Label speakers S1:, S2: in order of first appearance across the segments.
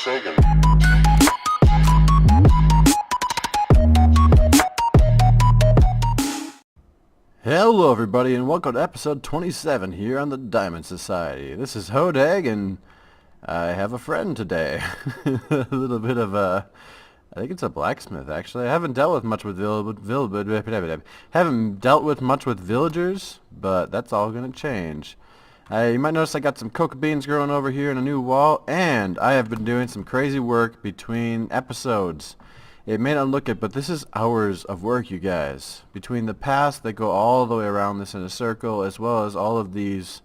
S1: Sagan.
S2: Hello everybody and welcome to episode 27 here on the Diamond Society. This is Hodag and I have a friend today. A little bit of a... I think it's a blacksmith actually. I haven't dealt with much with villagers, but that's all gonna change. You might notice I got some coca beans growing over here in a new wall, and I have been doing some crazy work between episodes. It may not look it, but this is hours of work, you guys. Between the paths that go all the way around this in a circle, as well as all of these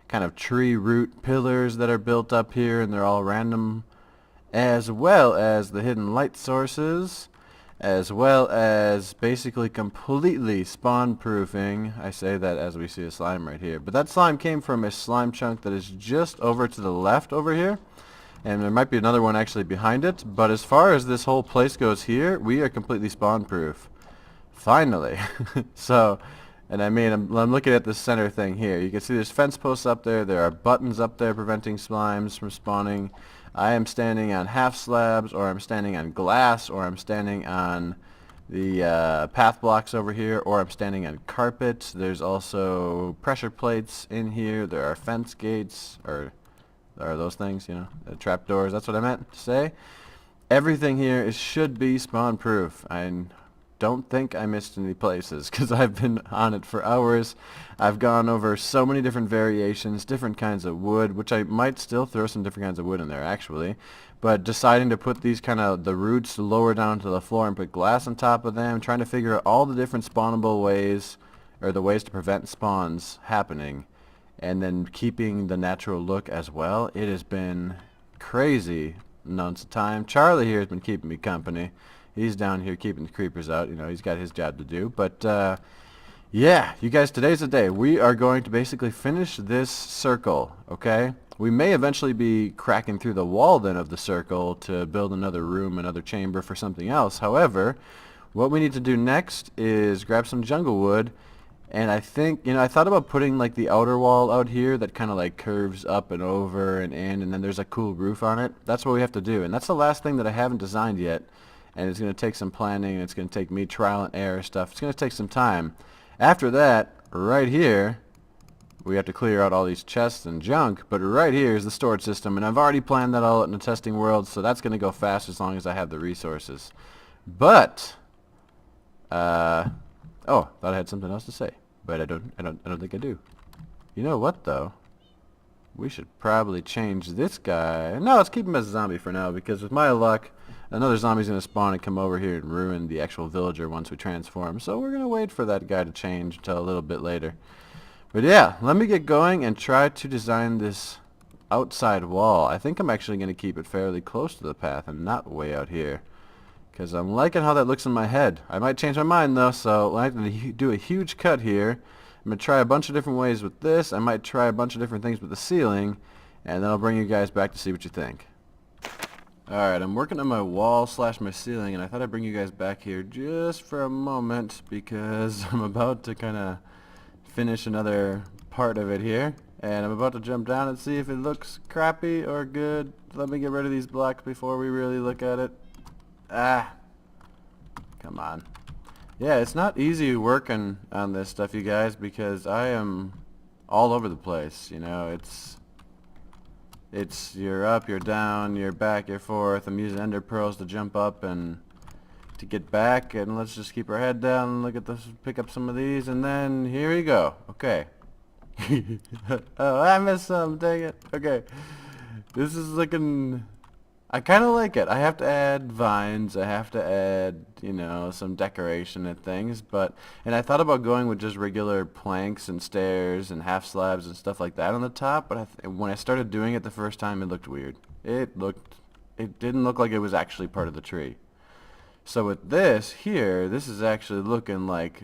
S2: kind of tree root pillars that are built up here, and they're all random, as well as the hidden light sources, as well as basically completely spawn-proofing. I say that as we see a slime right here. But that slime came from a slime chunk that is just over to the left over here. And there might be another one actually behind it. But as far as this whole place goes here, we are completely spawn-proof. Finally. So, and I mean, I'm looking at the center thing here. You can see there's fence posts up there. There are buttons up there preventing slimes from spawning. I am standing on half slabs, or I'm standing on glass, or I'm standing on the path blocks over here, or I'm standing on carpet. There's also pressure plates in here. There are fence gates, or those things, you know, trap doors. That's what I meant to say. Everything here should be spawn proof. I don't think I missed any places because I've been on it for hours. I've gone over so many different variations, different kinds of wood, which I might still throw some different kinds of wood in there actually, but deciding to put these kind of the roots lower down to the floor and put glass on top of them, trying to figure out all the different spawnable ways, or the ways to prevent spawns happening, and then keeping the natural look as well. It has been crazy amounts of time. Charlie here has been keeping me company. He's down here keeping the creepers out. You know, he's got his job to do. But, yeah, you guys, today's the day. We are going to basically finish this circle, okay? We may eventually be cracking through the wall then of the circle to build another room, another chamber for something else. However, what we need to do next is grab some jungle wood. And I think, you know, I thought about putting like the outer wall out here that kind of like curves up and over and in, and then there's a cool roof on it. That's what we have to do. And that's the last thing that I haven't designed yet. And it's going to take some planning, and it's going to take me trial and error stuff. It's going to take some time. After that, right here, we have to clear out all these chests and junk, but right here is the storage system, and I've already planned that all out in the testing world, so that's going to go fast as long as I have the resources. But, oh, thought I had something else to say, but I don't think I do. You know what, though? We should probably change this guy. No, let's keep him as a zombie for now, because with my luck, another zombie's going to spawn and come over here and ruin the actual villager once we transform. So we're going to wait for that guy to change until a little bit later. But yeah, let me get going and try to design this outside wall. I think I'm actually going to keep it fairly close to the path and not way out here, because I'm liking how that looks in my head. I might change my mind though, so I'm going to do a huge cut here. I'm going to try a bunch of different ways with this. I might try a bunch of different things with the ceiling, and then I'll bring you guys back to see what you think. Alright, I'm working on my wall slash my ceiling, and I thought I'd bring you guys back here just for a moment because I'm about to kind of finish another part of it here, and I'm about to jump down and see if it looks crappy or good. Let me get rid of these blocks before we really look at it. Ah, come on. Yeah, it's not easy working on this stuff, you guys, because I am all over the place, you know. It's you're up, you're down, you're back, you're forth. I'm using ender pearls to jump up and to get back, and let's just keep our head down and look at this, pick up some of these, and then here we go. Okay. Oh, I missed some, dang it. Okay. This is looking... I kind of like it. I have to add vines, I have to add, you know, some decoration and things, and I thought about going with just regular planks and stairs and half slabs and stuff like that on the top, but when I started doing it the first time, it looked weird. It didn't look like it was actually part of the tree. So with this here, this is actually looking like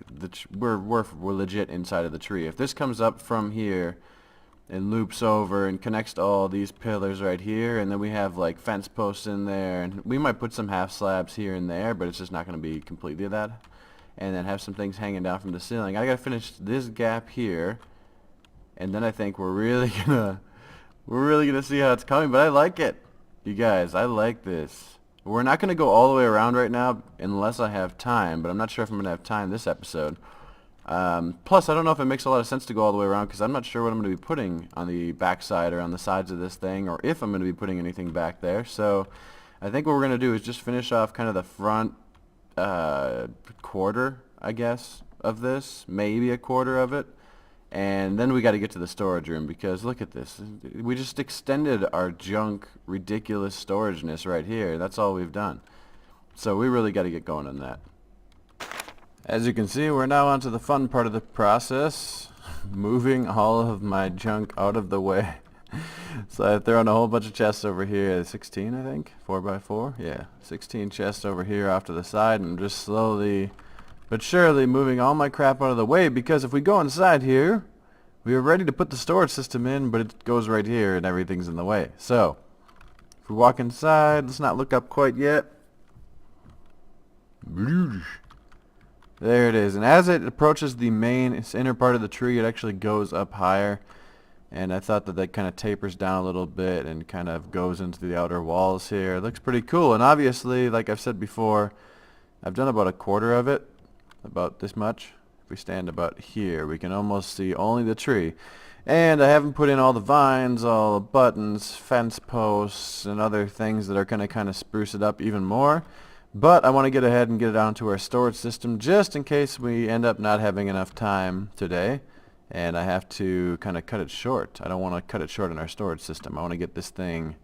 S2: we're legit inside of the tree. If this comes up from here and loops over and connects to all these pillars right here, and then we have like fence posts in there, and we might put some half slabs here and there, but it's just not going to be completely that, and then have some things hanging down from the ceiling. I gotta finish this gap here, and then I think we're really gonna see how it's coming. But I like it. You guys, I like this. We're not going to go all the way around right now unless I have time, but I'm not sure if I'm going to have time this episode. Plus, I don't know if it makes a lot of sense to go all the way around because I'm not sure what I'm going to be putting on the backside or on the sides of this thing, or if I'm going to be putting anything back there. So I think what we're going to do is just finish off kind of the front quarter, I guess, of this. Maybe a quarter of it. And then we got to get to the storage room because look at this. We just extended our junk, ridiculous storageness right here. That's all we've done. So we really got to get going on that. As you can see, we're now onto the fun part of the process. Moving all of my junk out of the way. So I've thrown a whole bunch of chests over here. 16, I think? 4x4? Yeah. 16 chests over here off to the side, and just slowly but surely moving all my crap out of the way, because if we go inside here, we are ready to put the storage system in, but it goes right here and everything's in the way. So, if we walk inside, let's not look up quite yet. There it is. And as it approaches the main inner part of the tree, it actually goes up higher. And I thought that kind of tapers down a little bit and kind of goes into the outer walls here. It looks pretty cool. And obviously, like I've said before, I've done about a quarter of it. About this much. If we stand about here, we can almost see only the tree. And I haven't put in all the vines, all the buttons, fence posts, and other things that are going to kind of spruce it up even more. But I want to get ahead and get it onto our storage system just in case we end up not having enough time today. And I have to kind of cut it short. I don't want to cut it short in our storage system. I want to get this thing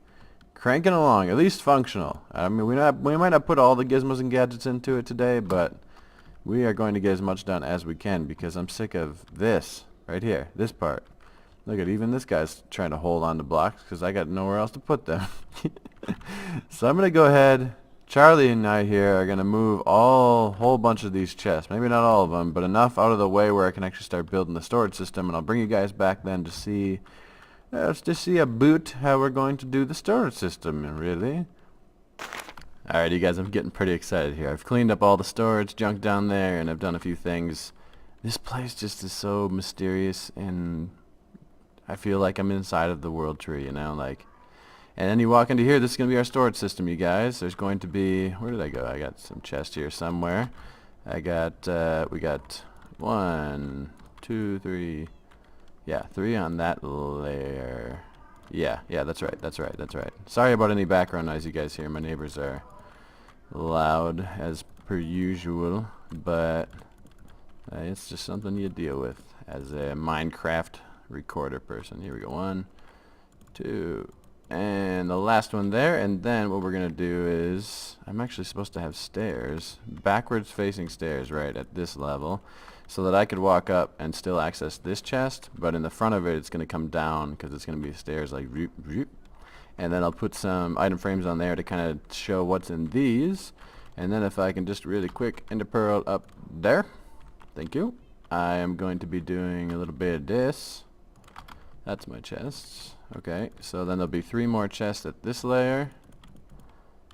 S2: cranking along, at least functional. I mean, we might not put all the gizmos and gadgets into it today, but we are going to get as much done as we can because I'm sick of this right here, this part. Look at, even this guy's trying to hold on to blocks because I got nowhere else to put them. So I'm going to go ahead. Charlie and I here are going to move a whole bunch of these chests. Maybe not all of them, but enough out of the way where I can actually start building the storage system. And I'll bring you guys back then to see, about how we're going to do the storage system, really. Alright, you guys, I'm getting pretty excited here. I've cleaned up all the storage junk down there, and I've done a few things. This place just is so mysterious, and I feel like I'm inside of the world tree, you know, like. And then you walk into here, this is going to be our storage system, you guys. There's going to be, where did I go? I got some chest here somewhere. We got 1, 2, 3, yeah, 3 on that layer. Yeah, that's right. Sorry about any background noise you guys hear. My neighbors are loud as per usual, but it's just something you deal with as a Minecraft recorder person. Here we go, 1, 2, and the last one there. And then what we're gonna do is, I'm actually supposed to have stairs, backwards facing stairs right at this level, so that I could walk up and still access this chest, but in the front of it it's gonna come down because it's gonna be stairs like zoop, zoop. And then I'll put some item frames on there to kind of show what's in these. And then if I can just really quick ender pearl up there. Thank you. I am going to be doing a little bit of this. That's my chests. Okay, so then there'll be 3 more chests at this layer.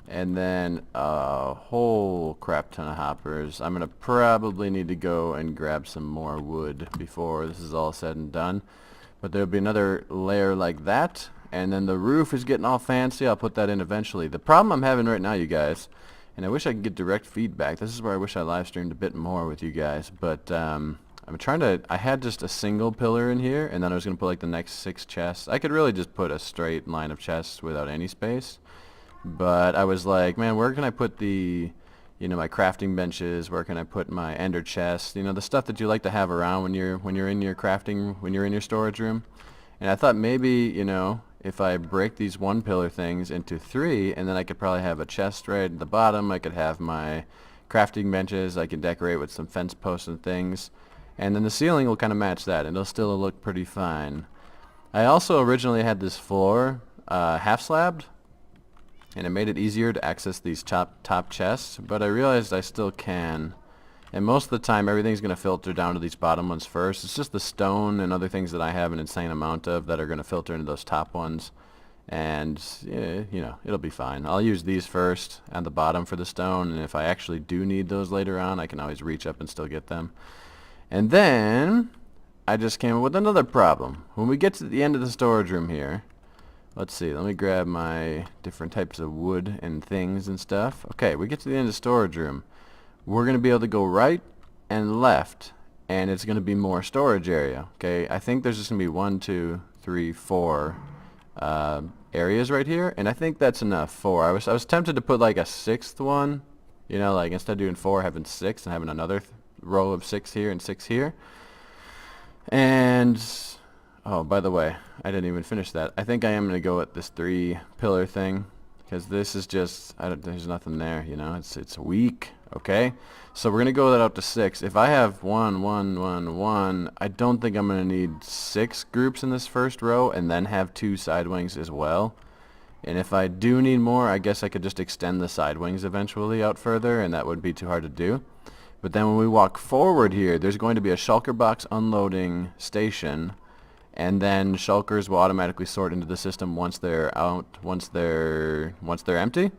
S2: And then a whole crap ton of hoppers. I'm going to probably need to go and grab some more wood before this is all said and done. But there'll be another layer like that. And then the roof is getting all fancy. I'll put that in eventually. The problem I'm having right now, you guys, and I wish I could get direct feedback. This is where I wish I live streamed a bit more with you guys. But I'm trying to, I had just a single pillar in here, and then I was going to put like the next 6 chests. I could really just put a straight line of chests without any space. But I was like, man, where can I put the, my crafting benches? Where can I put my ender chests? The stuff that you like to have around when you're in your crafting, when you're in your storage room. And I thought maybe, if I break these 1 pillar things into 3, and then I could probably have a chest right at the bottom. I could have my crafting benches. I can decorate with some fence posts and things. And then the ceiling will kind of match that, and it'll still look pretty fine. I also originally had this floor half slabbed, and it made it easier to access these top chests, but I realized I still can. And most of the time, everything's going to filter down to these bottom ones first. It's just the stone and other things that I have an insane amount of that are going to filter into those top ones. And, it'll be fine. I'll use these first at the bottom for the stone, and if I actually do need those later on, I can always reach up and still get them. And then, I just came up with another problem. When we get to the end of the storage room here, Let's see, let me grab my different types of wood and things and stuff. Okay, we get to the end of the storage room. We're going to be able to go right and left, and it's going to be more storage area. Okay, I think there's just going to be 1, 2, 3, 4 areas right here, and I think that's enough. 4. I was tempted to put like a 6th one, you know, like instead of doing 4, having 6 and having another row of 6 here and 6 here. And oh, by the way, I didn't even finish that. I think I am going to go with this 3 pillar thing, because this is just, there's nothing there, you know, it's weak, okay? So we're going to go that out to 6. If I have 1, 1, 1, 1, I don't think I'm going to need 6 groups in this first row and then have 2 side wings as well. And if I do need more, I guess I could just extend the side wings eventually out further, and that wouldn't be too hard to do. But then when we walk forward here, there's going to be a shulker box unloading station, and then shulkers will automatically sort into the system once they're out, once they're empty.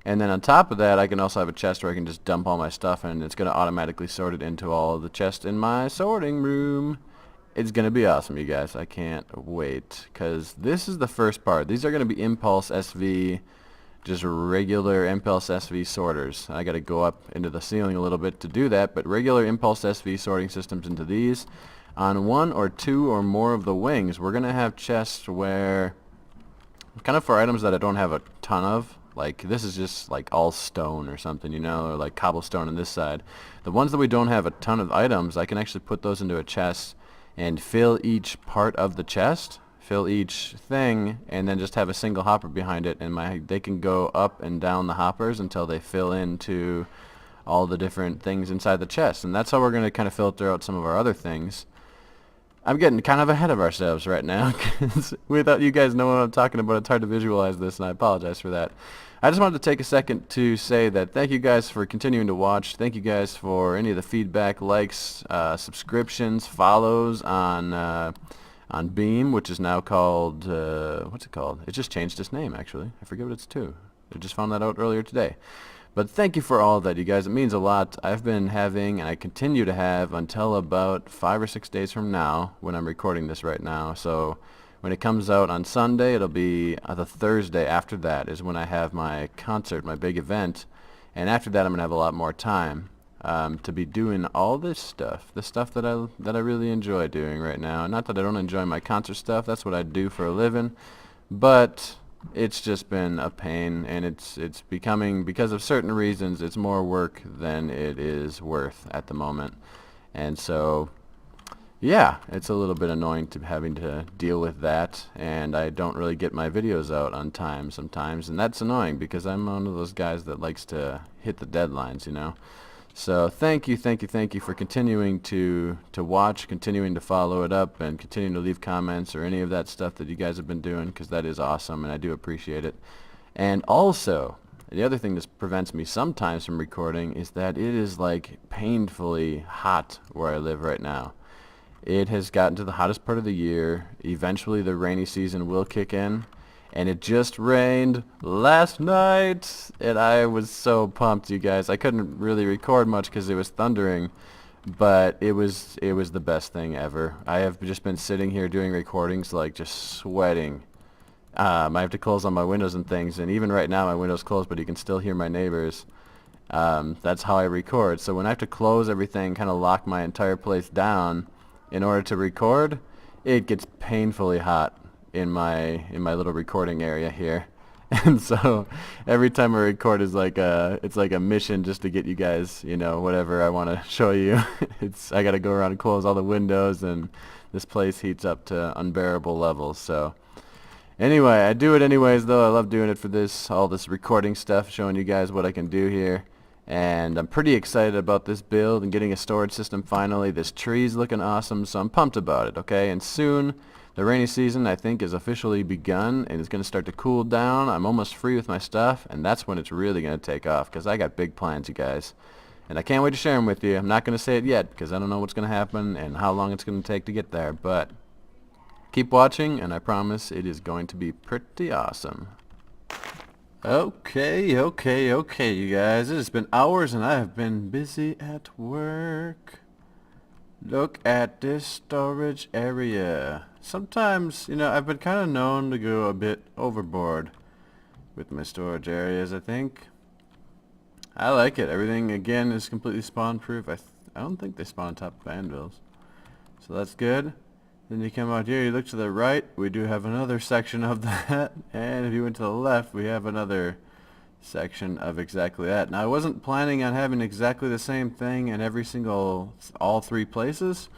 S2: And then on top of that, I can also have a chest where I can just dump all my stuff in, and it's going to automatically sort it into all of the chests in my sorting room. It's going to be awesome, you guys. I can't wait, because this is the first part. These are going to be Impulse SV, just regular Impulse SV sorters. I got to go up into the ceiling a little bit to do that, but regular Impulse SV sorting systems into these. On 1 or 2 or more of the wings, we're going to have chests where, kind of for items that I don't have a ton of, like this is just like all stone or something, you know, or like cobblestone on this side. The ones that we don't have a ton of items, I can actually put those into a chest and fill each part of the chest, fill each thing, and then just have a single hopper behind it, and they can go up and down the hoppers until they fill into all the different things inside the chest. And that's how we're going to kind of filter out some of our other things. I'm getting kind of ahead of ourselves right now, because without you guys knowing what I'm talking about, it's hard to visualize this, and I apologize for that. I just wanted to take a second to say that thank you guys for continuing to watch. Thank you guys for any of the feedback, likes, subscriptions, follows on Beam, which is now called, what's it called? It just changed its name, actually. I forget what it's to. I just found that out earlier today. But thank you for all of that, you guys. It means a lot. I've been having, and I continue to have, until about 5 or 6 days from now, when I'm recording this right now. So when it comes out on Sunday, it'll be the Thursday after that is when I have my concert, my big event. And after that, I'm going to have a lot more time to be doing all this stuff, the stuff that I really enjoy doing right now. Not that I don't enjoy my concert stuff. That's what I do for a living. But it's just been a pain, and it's becoming, because of certain reasons, it's more work than it is worth at the moment. And so yeah, it's a little bit annoying to having to deal with that, and I don't really get my videos out on time sometimes, and that's annoying because I'm one of those guys that likes to hit the deadlines, you know. So thank you for continuing to watch, continuing to follow it up, and continuing to leave comments or any of that stuff that you guys have been doing, because that is awesome, and I do appreciate it. And also, the other thing that prevents me sometimes from recording is that it is like painfully hot where I live right now. It has gotten to the hottest part of the year. Eventually the rainy season will kick in, and it just rained last night, and I was so pumped, you guys. I couldn't really record much because it was thundering, but it was the best thing ever. I have just been sitting here doing recordings like just sweating. I have to close all my windows and things, and even right now my window's closed, but you can still hear my neighbors. That's how I record. So when I have to close everything, kind of lock my entire place down in order to record, it gets painfully hot in my little recording area here. And so every time I record is like it's like a mission just to get you guys, you know, whatever I want to show you. I got to go around and close all the windows, and this place heats up to unbearable levels. So anyway, I do it anyways, though. I love doing it for all this recording stuff, showing you guys what I can do here. And I'm pretty excited about this build and getting a storage system finally. This tree's looking awesome, so I'm pumped about it, okay? And soon, the rainy season, I think, is officially begun, and it's going to start to cool down. I'm almost free with my stuff, and that's when it's really going to take off, because I got big plans, you guys. And I can't wait to share them with you. I'm not going to say it yet, because I don't know what's going to happen and how long it's going to take to get there. But keep watching, and I promise it is going to be pretty awesome. Okay, you guys. It has been hours, and I have been busy at work. Look at this storage area. Sometimes, I've been kind of known to go a bit overboard with my storage areas, I think. I like it. Everything, again, is completely spawn-proof. I don't think they spawn on top of anvils. So that's good. Then you come out here, you look to the right, we do have another section of that. And if you went to the left, we have another section of exactly that. Now I wasn't planning on having exactly the same thing in all three places.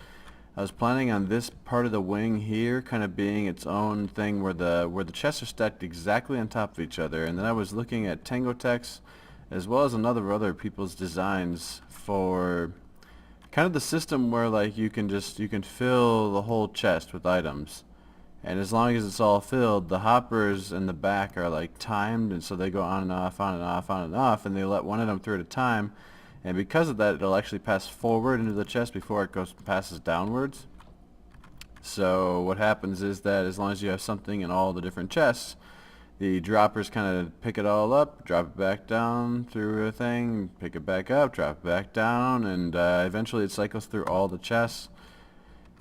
S2: I was planning on this part of the wing here kind of being its own thing where the chests are stacked exactly on top of each other. And then I was looking at Tango Tech's as well as other people's designs for kind of the system where like you can fill the whole chest with items. And as long as it's all filled, the hoppers in the back are like timed, and so they go on and off, on and off, on and off, and they let one of them through at a time. And because of that, it'll actually pass forward into the chest before it passes downwards. So what happens is that as long as you have something in all the different chests, the droppers kind of pick it all up, drop it back down through a thing, pick it back up, drop it back down, and eventually it cycles through all the chests.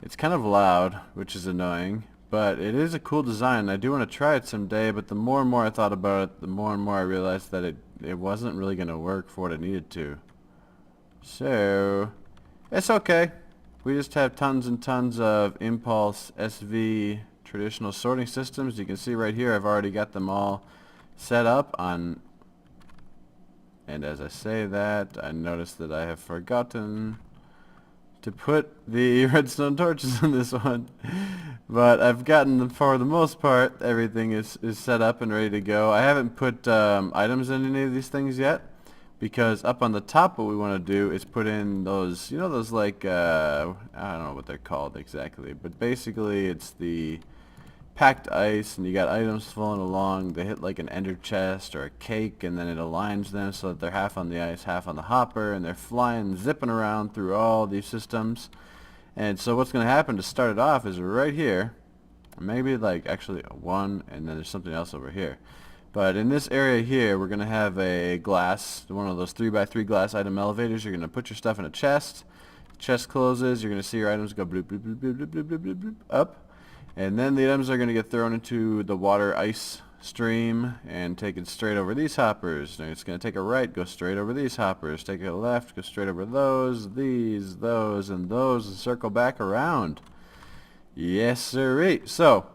S2: It's kind of loud, which is annoying. But it is a cool design. I do want to try it someday, but the more and more I thought about it, the more and more I realized that it wasn't really going to work for what it needed to. So, it's okay. We just have tons and tons of Impulse SV traditional sorting systems. You can see right here I've already got them all set up on... And as I say that, I notice that I have forgotten to put the redstone torches in this one. But I've gotten, for the most part, everything is set up and ready to go. I haven't put items in any of these things yet, because up on the top what we want to do is put in those, those like, I don't know what they're called exactly, but basically it's the packed ice, and you got items flowing along. They hit like an ender chest or a cake, and then it aligns them so that they're half on the ice, half on the hopper, and they're flying, zipping around through all these systems. And so what's going to happen to start it off is right here, maybe like actually one, and then there's something else over here. But in this area here, we're going to have a glass, one of those 3x3 glass item elevators. You're going to put your stuff in a chest. Chest closes. You're going to see your items go bloop, bloop, bloop, bloop, bloop, bloop, bloop, bloop, up. And then the items are going to get thrown into the water ice stream and taken straight over these hoppers. And it's going to take a right, go straight over these hoppers. Take a left, go straight over those, these, those, and those, and circle back around. Yes, sirree. So,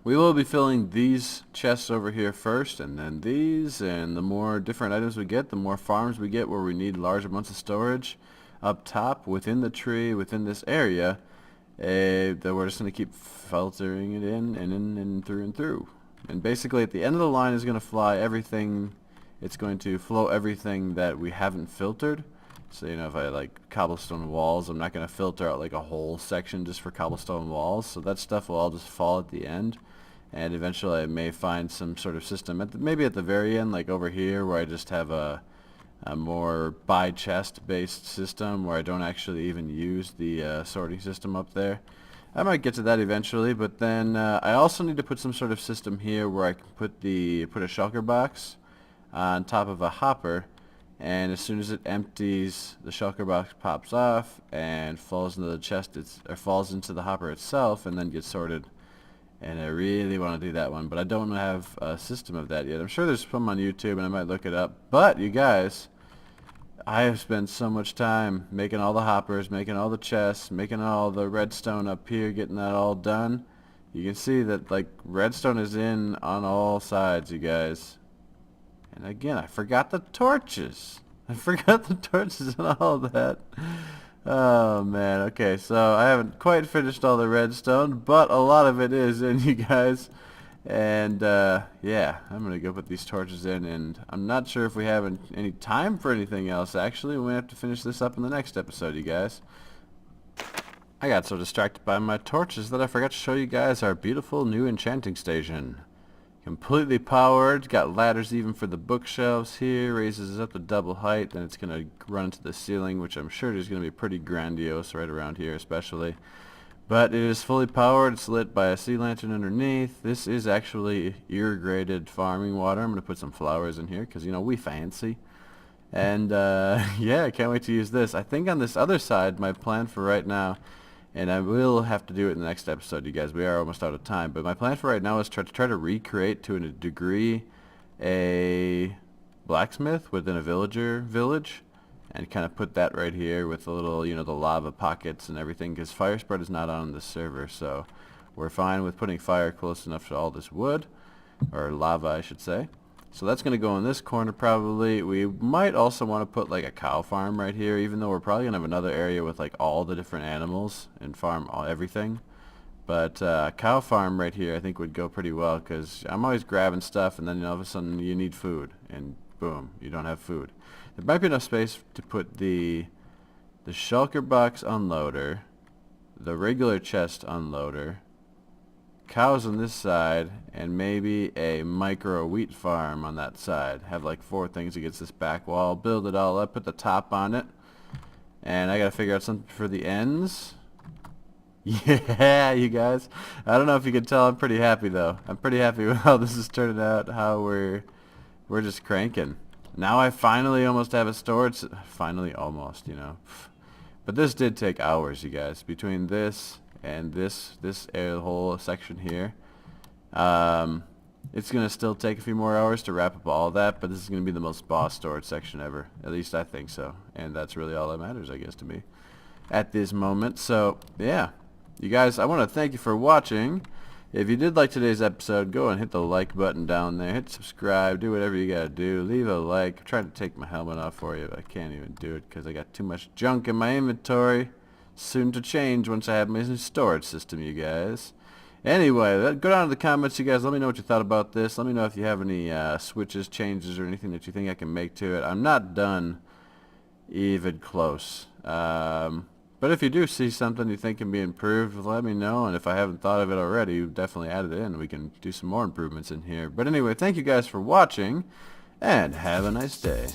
S2: we will be filling these chests over here first, and then these, and the more different items we get, the more farms we get where we need large amounts of storage up top within the tree, within this area. That we're just going to keep filtering it in and through and through. And basically at the end of the line is going to fly everything. It's going to flow everything that we haven't filtered. So if I like cobblestone walls, I'm not going to filter out like a whole section just for cobblestone walls. So that stuff will all just fall at the end. And eventually I may find some sort of system maybe at the very end, like over here, where I just have a more by chest based system where I don't actually even use the sorting system up there. I might get to that eventually, but then I also need to put some sort of system here where I can put a shulker box on top of a hopper, and as soon as it empties, the shulker box pops off and falls into the chest, or falls into the hopper itself, and then gets sorted. And I really want to do that one, but I don't have a system of that yet. I'm sure there's some on YouTube, and I might look it up. But you guys, I have spent so much time making all the hoppers, making all the chests, making all the redstone up here, getting that all done. You can see that like redstone is in on all sides, you guys. And again, I forgot the torches. I forgot the torches and all that. Oh man, okay, so I haven't quite finished all the redstone, but a lot of it is in, you guys. And yeah, I'm gonna go put these torches in, and I'm not sure if we have any time for anything else. Actually, we have to finish this up in the next episode, you guys. I got so distracted by my torches that I forgot to show you guys our beautiful new enchanting station. Completely powered, got ladders even for the bookshelves here, raises it up to double height, then it's gonna run to the ceiling, which I'm sure is gonna be pretty grandiose right around here especially. But it is fully powered. It's lit by a sea lantern underneath. This is actually irrigated farming water. I'm going to put some flowers in here because, we fancy. And yeah, I can't wait to use this. I think on this other side, my plan for right now, and I will have to do it in the next episode, you guys. We are almost out of time. But my plan for right now is try to recreate to a degree a blacksmith within a villager village, and kind of put that right here with a little, you know, the lava pockets and everything, because fire spread is not on the server, so we're fine with putting fire close enough to all this wood, or lava I should say. So that's going to go in this corner probably. We might also want to put like a cow farm right here, even though we're probably going to have another area with like all the different animals and farm everything. But cow farm right here I think would go pretty well, because I'm always grabbing stuff and then, you know, all of a sudden you need food and boom, you don't have food. There might be enough space to put the shulker box unloader, the regular chest unloader, cows on this side, and maybe a micro wheat farm on that side. Have like 4 things against this back wall, build it all up, put the top on it, and I gotta figure out something for the ends. Yeah, you guys, I don't know if you can tell, I'm pretty happy though. I'm pretty happy with how this is turning out, how we're just cranking. Now I finally almost have a storage, finally almost, you know. But this did take hours, you guys, between this and this whole section here. It's gonna still take a few more hours to wrap up all of that, but this is gonna be the most boss storage section ever. At least I think so, and that's really all that matters, I guess, to me at this moment. So yeah, you guys, I want to thank you for watching. If you did like today's episode, go and hit the like button down there, hit subscribe, do whatever you gotta do, leave a like. I'm trying to take my helmet off for you, but I can't even do it because I got too much junk in my inventory. Soon to change once I have my storage system, you guys. Anyway, go down to the comments, you guys. Let me know what you thought about this. Let me know if you have any switches, changes, or anything that you think I can make to it. I'm not done even close. But if you do see something you think can be improved, let me know. And if I haven't thought of it already, definitely add it in. We can do some more improvements in here. But anyway, thank you guys for watching, and have a nice day.